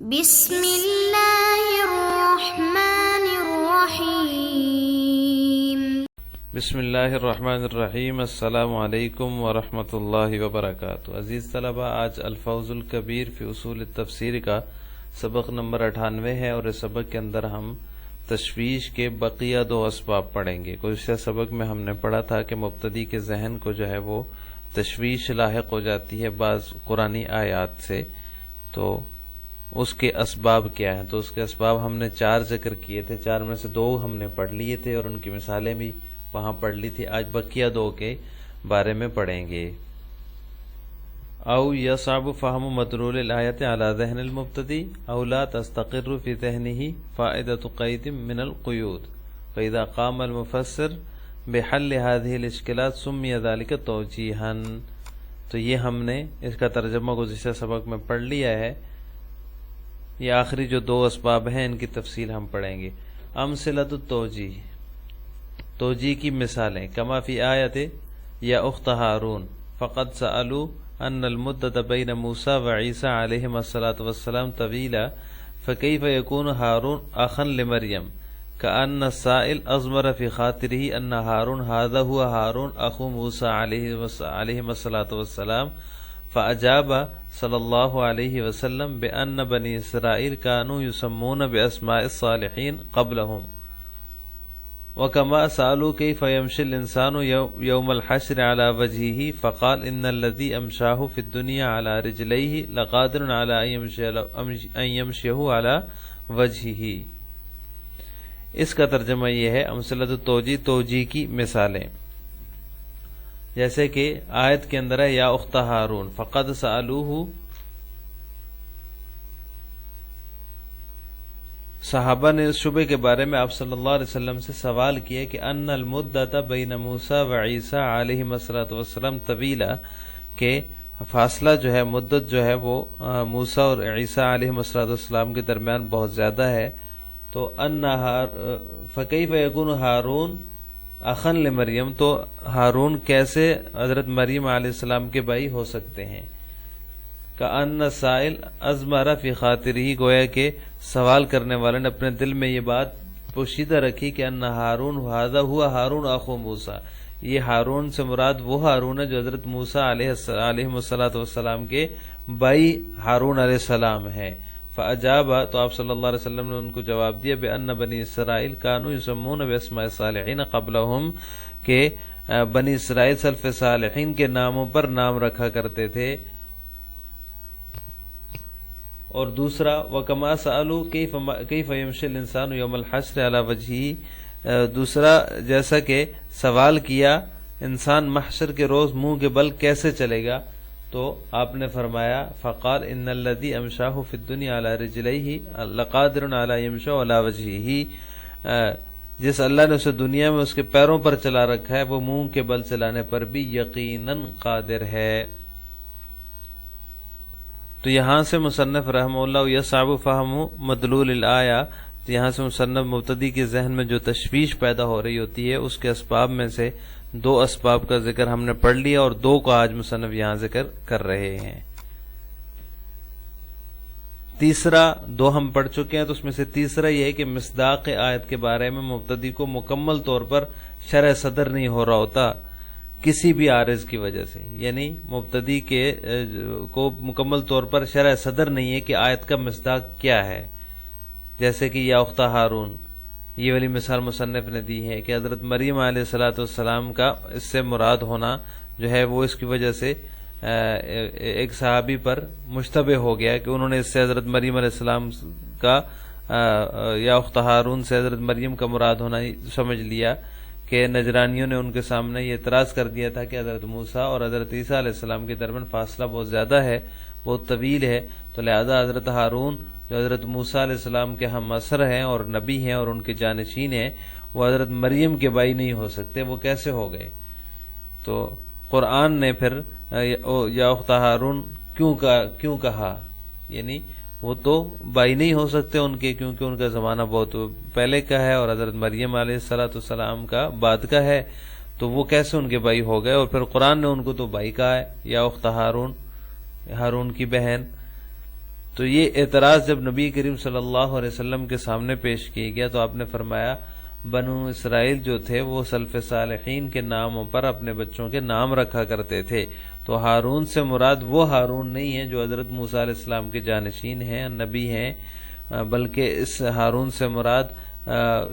بسم اللہ الرحمن الرحیم۔ بسم اللہ الرحمن الرحیم۔ السلام علیکم ورحمۃ اللہ وبرکاتہ۔ عزیز طلبہ، آج الفوز الکبیر فی اصول التفسیر کا سبق نمبر 98 ہے، اور اس سبق کے اندر ہم تشویش کے بقیہ 2 اسباب پڑھیں گے۔ گزشتہ سبق میں ہم نے پڑھا تھا کہ مبتدی کے ذہن کو جو ہے وہ تشویش لاحق ہو جاتی ہے بعض قرآنی آیات سے، تو اس کے اسباب کیا ہیں۔ تو اس کے اسباب ہم نے 4 ذکر کیے تھے، 4 میں سے 2 ہم نے پڑھ لیے تھے اور ان کی مثالیں بھی وہاں پڑھ لی تھی۔ آج بقیہ 2 کے بارے میں پڑھیں گے۔ او یصعب فہم مدلول الآیت علی ذہن المبتدی او لا تستقر فی ذہنہ فائدۃ قید من القیود فاذا قام المفسر بحل هذه الاشکالات سمی ذلک توجیہا۔ تو یہ ہم نے اس کا ترجمہ گزشتہ سبق میں پڑھ لیا ہے۔ یہ آخری جو 2 اسباب ہیں ان کی تفصیل ہم پڑھیں گے۔ امثلۃ التوجیہ، توجیہ کی مثالیں۔ کما فی آیت یا اخت ہارون فقد سألوا ان المدت بین موسیٰ و عیسیٰ علیہم الصلاۃ والسلام طویلا فکیف یکون ہارون اخا لمریم کأن السائل اضمر فی خاطرہ ان ہارون ھذا هو ہارون اخو موسیٰ علیہم الصلاۃ والسلام فأجاب صلی اللہ علیہ وسلم بأن بنی اسرائیل كانوا يسمون بأسماء الصالحین قبلهم وكما سألوا كيف يمشي الإنسان يوم الحشر على وجهه فقال إن الذي أمشاه في الدنيا على رجليه لقادر على أن يمشيه على وجهه۔ اس کا ترجمہ یہ ہے امثلۃ التوجیہ، توجیہ کی مثالیں، جیسے کہ آیت کے اندر ہے یا اخت ہارون فقد سألوه، صحابہ نے اس شبے کے بارے میں آپ صلی اللہ علیہ وسلم سے سوال کیا کہ ان المدت بین موسیٰ و عیسیٰ علیہم الصلاۃ والسلام طویلا، کہ فاصلہ جو ہے، مدت جو ہے وہ موسیٰ اور عیسیٰ علیہم الصلاۃ والسلام کے درمیان بہت زیادہ ہے، تو فکیف یکون ہارون اخا لمریم، تو ہارون کیسے حضرت مریم علیہ السلام کے بھائی ہو سکتے ہیں۔ کأن السائل اضمر فی خاطرہ، گویا کہ سوال کرنے والے نے اپنے دل میں یہ بات پوشیدہ رکھی کہ ان ہارون ھذا ہوا ہارون اخو موسیٰ، یہ ہارون سے مراد وہ ہارون ہے جو حضرت موسیٰ علیہ الصلاۃ والسلام کے بھائی ہارون علیہ السلام ہیں۔ فاجاب، تو آپ صلی اللہ علیہ وسلم نے ان کو جواب دیا بان بنی اسرائیل کانوا یسمون باسماء الصالحین قبلہم، کہ بنی اسرائیل سلف صالحین کے ناموں پر نام رکھا کرتے تھے۔ اور دوسرا وَكَمَا سَأَلُوا كَيْفَ يَمْشِي الْإِنسَانُ يَوْمَ الْحَشْرِ عَلَى وَجْهِهِ، دوسرا جیسا کہ سوال کیا انسان محشر کے روز منہ کے بل کیسے چلے گا، تو آپ نے فرمایا فقال ان الذي امشاه في الدنيا على رجليه لقادر على يمشي على وجهه، جس اللہ نے اسے دنیا میں اس کے پیروں پر چلا رکھا ہے وہ منہ کے بل چلانے پر بھی یقیناً قادر ہے۔ تو یہاں سے مصنف رحمہ اللہ یصعب فہم مدلول الآیہ، تو یہاں سے مصنف مبتدی کے ذہن میں جو تشویش پیدا ہو رہی ہوتی ہے اس کے اسباب میں سے 2 اسباب کا ذکر ہم نے پڑھ لیا، اور 2 کو آج مصنف یہاں ذکر کر رہے ہیں۔ تیسرا 2 ہم پڑھ چکے ہیں، تو اس میں سے تیسرا یہ ہے کہ مصداق آیت کے بارے میں مبتدی کو مکمل طور پر شرح صدر نہیں ہو رہا ہوتا کسی بھی عارض کی وجہ سے، یعنی مبتدی کو مکمل طور پر شرح صدر نہیں ہے کہ آیت کا مصداق کیا ہے۔ جیسے کہ یا اخت ہارون، یہ والی مثال مصنف نے دی ہے کہ حضرت مریم علیہ الصلاۃ والسلام کا اس سے مراد ہونا جو ہے وہ اس کی وجہ سے ایک صحابی پر مشتبہ ہو گیا کہ انہوں نے اس سے حضرت مریم علیہ السلام کا یا اخت ہارون سے حضرت مریم کا مراد ہونا سمجھ لیا، کہ نجرانیوں نے ان کے سامنے یہ اعتراض کر دیا تھا کہ حضرت موسیٰ اور حضرت عیسیٰ علیہ السلام کے درمیان فاصلہ بہت زیادہ ہے، بہت طویل ہے، تو لہذا حضرت ہارون جو حضرت موسیٰ علیہ السلام کے ہم عصر ہیں اور نبی ہیں اور ان کے جانشین ہیں، وہ حضرت مریم کے بھائی نہیں ہو سکتے، وہ کیسے ہو گئے؟ تو قرآن نے پھر یا اخت ہارون کیوں کہا، یعنی وہ تو بھائی نہیں ہو سکتے ان کے، کیونکہ ان کا زمانہ بہت پہلے کا ہے اور حضرت مریم علیہ السلام کا بعد کا ہے، تو وہ کیسے ان کے بھائی ہو گئے؟ اور پھر قرآن نے ان کو تو بھائی کہا ہے، یا اخت ہارون، ہارون کی بہن۔ تو یہ اعتراض جب نبی کریم صلی اللہ علیہ وسلم کے سامنے پیش کیا گیا تو آپ نے فرمایا بنو اسرائیل جو تھے وہ سلف صالحین کے ناموں پر اپنے بچوں کے نام رکھا کرتے تھے، تو ہارون سے مراد وہ ہارون نہیں ہے جو حضرت موسیٰ علیہ السلام کے جانشین ہیں، نبی ہیں، بلکہ اس ہارون سے مراد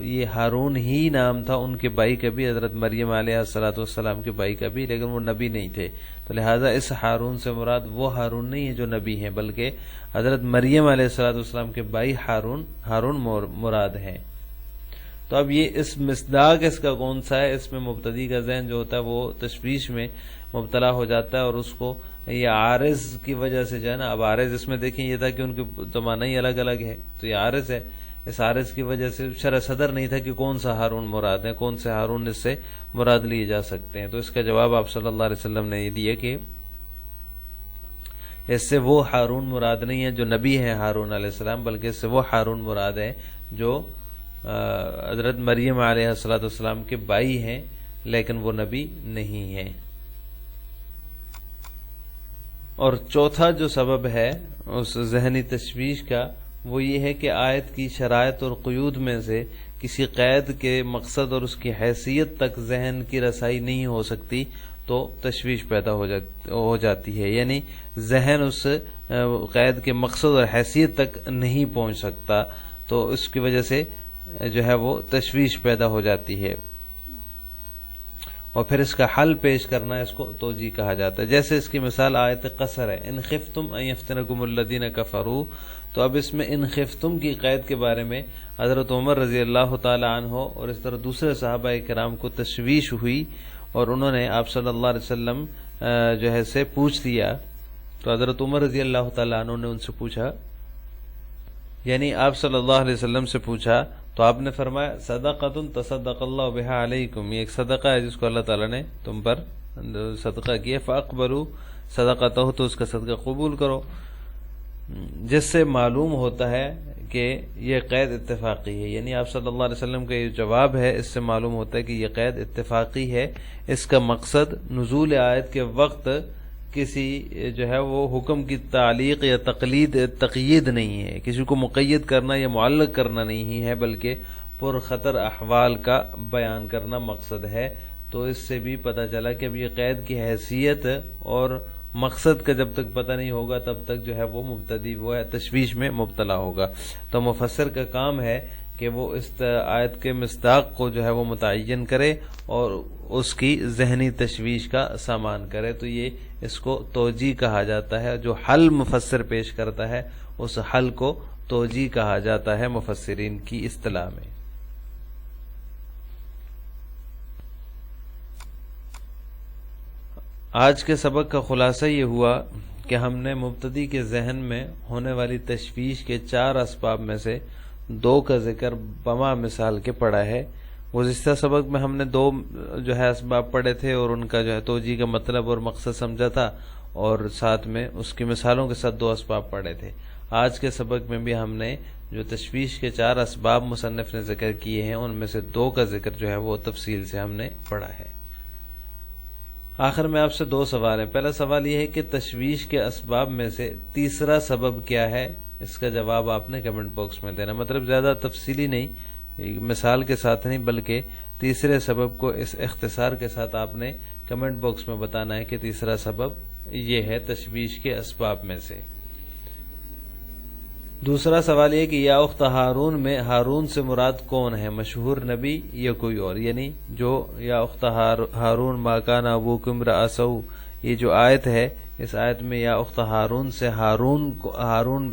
یہ ہارون ہی نام تھا ان کے بھائی کا بھی، حضرت مریم علیہ السلام کے بھائی کا بھی، لیکن وہ نبی نہیں تھے، تو لہٰذا اس ہارون سے مراد وہ ہارون نہیں ہے جو نبی ہیں، بلکہ حضرت مریم علیہ السلام کے بھائی ہارون مراد ہیں۔ تو اب یہ اس مصداق اس کا کون سا ہے، اس میں مبتدی کا ذہن جو ہوتا ہے وہ تشویش میں مبتلا ہو جاتا ہے، اور اس کو یہ عارض کی وجہ سے جو ہے نا، اب عارض اس میں دیکھیں یہ تھا کہ ان کے زمانہ ہی الگ الگ ہے، تو یہ عارض ہے، اس عارض کی وجہ سے شرح صدر نہیں تھا کہ کون سا ہارون مراد ہے، کون سے ہارون اس سے مراد لیے جا سکتے ہیں، تو اس کا جواب آپ صلی اللہ علیہ وسلم نے یہ دیا کہ اس سے وہ ہارون مراد نہیں ہے جو نبی ہے ہارون علیہ السلام، بلکہ اس سے وہ ہارون مراد ہے جو حضرت مریم علیہ السلام کے بھائی ہیں، لیکن وہ نبی نہیں ہیں۔ اور چوتھا جو سبب ہے اس ذہنی تشویش کا وہ یہ ہے کہ آیت کی شرائط اور قیود میں سے کسی قید کے مقصد اور اس کی حیثیت تک ذہن کی رسائی نہیں ہو سکتی تو تشویش پیدا ہو جاتی ہے، یعنی ذہن اس قید کے مقصد اور حیثیت تک نہیں پہنچ سکتا، تو اس کی وجہ سے جو ہے وہ تشویش پیدا ہو جاتی ہے، اور پھر اس کا حل پیش کرنا اس کو توجیہ کہا جاتا ہے۔ جیسے اس کی مثال آیت قصر ہے، ان خفتم ان یفتنکم الذین کفروا، تو اب اس میں ان خفتم کی قید کے بارے میں حضرت عمر رضی اللہ تعالی عنہ اور اس طرح دوسرے صحابہ کرام کو تشویش ہوئی، اور انہوں نے آپ صلی اللہ علیہ وسلم جو ہے سے پوچھ لیا، تو حضرت عمر رضی اللہ تعالی عنہ نے ان سے پوچھا، یعنی آپ صلی اللہ علیہ وسلم سے پوچھا، تو آپ نے فرمایا صدقۃ تصدق اللہ بہا علیکم، یہ ایک صدقہ ہے جس کو اللہ تعالیٰ نے تم پر صدقہ کیا، فاقبلوا صدقتہ، تو اس کا صدقہ قبول کرو، جس سے معلوم ہوتا ہے کہ یہ قید اتفاقی ہے، یعنی آپ صلی اللہ علیہ وسلم کا یہ جواب ہے، اس سے معلوم ہوتا ہے کہ یہ قید اتفاقی ہے، اس کا مقصد نزول آیت کے وقت کسی جو ہے وہ حکم کی تعلیق یا تقیید نہیں ہے، کسی کو مقید کرنا یا معلق کرنا نہیں ہے، بلکہ پرخطر احوال کا بیان کرنا مقصد ہے۔ تو اس سے بھی پتہ چلا کہ اب یہ قید کی حیثیت اور مقصد کا جب تک پتہ نہیں ہوگا تب تک جو ہے وہ مبتدی وہ ہے تشویش میں مبتلا ہوگا، تو مفسر کا کام ہے کہ وہ اس آیت کے مصداق کو جو ہے وہ متعین کرے اور اس کی ذہنی تشویش کا سامان کرے، تو یہ اس کو توجیہ کہا جاتا ہے، جو حل مفسر پیش کرتا ہے اس حل کو توجیہ کہا جاتا ہے مفسرین کی اصطلاح میں۔ آج کے سبق کا خلاصہ یہ ہوا کہ ہم نے مبتدی کے ذہن میں ہونے والی تشویش کے 4 اسباب میں سے 2 کا ذکر بما مثال کے پڑھا ہے۔ گزشتہ سبق میں ہم نے 2 جو ہے اسباب پڑھے تھے اور ان کا جو ہے توجیہ کا مطلب اور مقصد سمجھا تھا، اور ساتھ میں اس کی مثالوں کے ساتھ 2 اسباب پڑھے تھے۔ آج کے سبق میں بھی ہم نے جو تشویش کے 4 اسباب مصنف نے ذکر کیے ہیں ان میں سے 2 کا ذکر جو ہے وہ تفصیل سے ہم نے پڑھا ہے۔ آخر میں آپ سے 2 سوال ہیں۔ پہلا سوال یہ ہے کہ تشویش کے اسباب میں سے تیسرا سبب کیا ہے، اس کا جواب آپ نے کمنٹ باکس میں دینا، مطلب زیادہ تفصیلی نہیں، مثال کے ساتھ نہیں، بلکہ تیسرے سبب کو اس اختصار کے ساتھ آپ نے کمنٹ باکس میں بتانا ہے کہ تیسرا سبب یہ ہے تشویش کے اسباب میں سے۔ دوسرا سوال یہ کہ یا اخت ہارون میں ہارون سے مراد کون ہے، مشہور نبی یا کوئی اور، یعنی جو یا اخت ہارون ما کان ابوکم امرأ سوء، یہ جو آیت ہے اس آیت میں یا اخت ہارون سے ہارون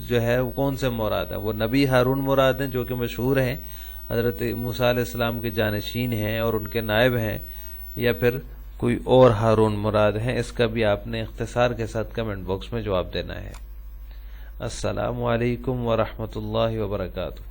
جو ہے وہ کون سے مراد ہے، وہ نبی ہارون مراد ہیں جو کہ مشہور ہیں، حضرت موسیٰ علیہ السلام کے جانشین ہیں اور ان کے نائب ہیں، یا پھر کوئی اور ہارون مراد ہیں، اس کا بھی آپ نے اختصار کے ساتھ کمنٹ باکس میں جواب دینا ہے۔ السلام علیکم ورحمۃ اللہ وبرکاتہ۔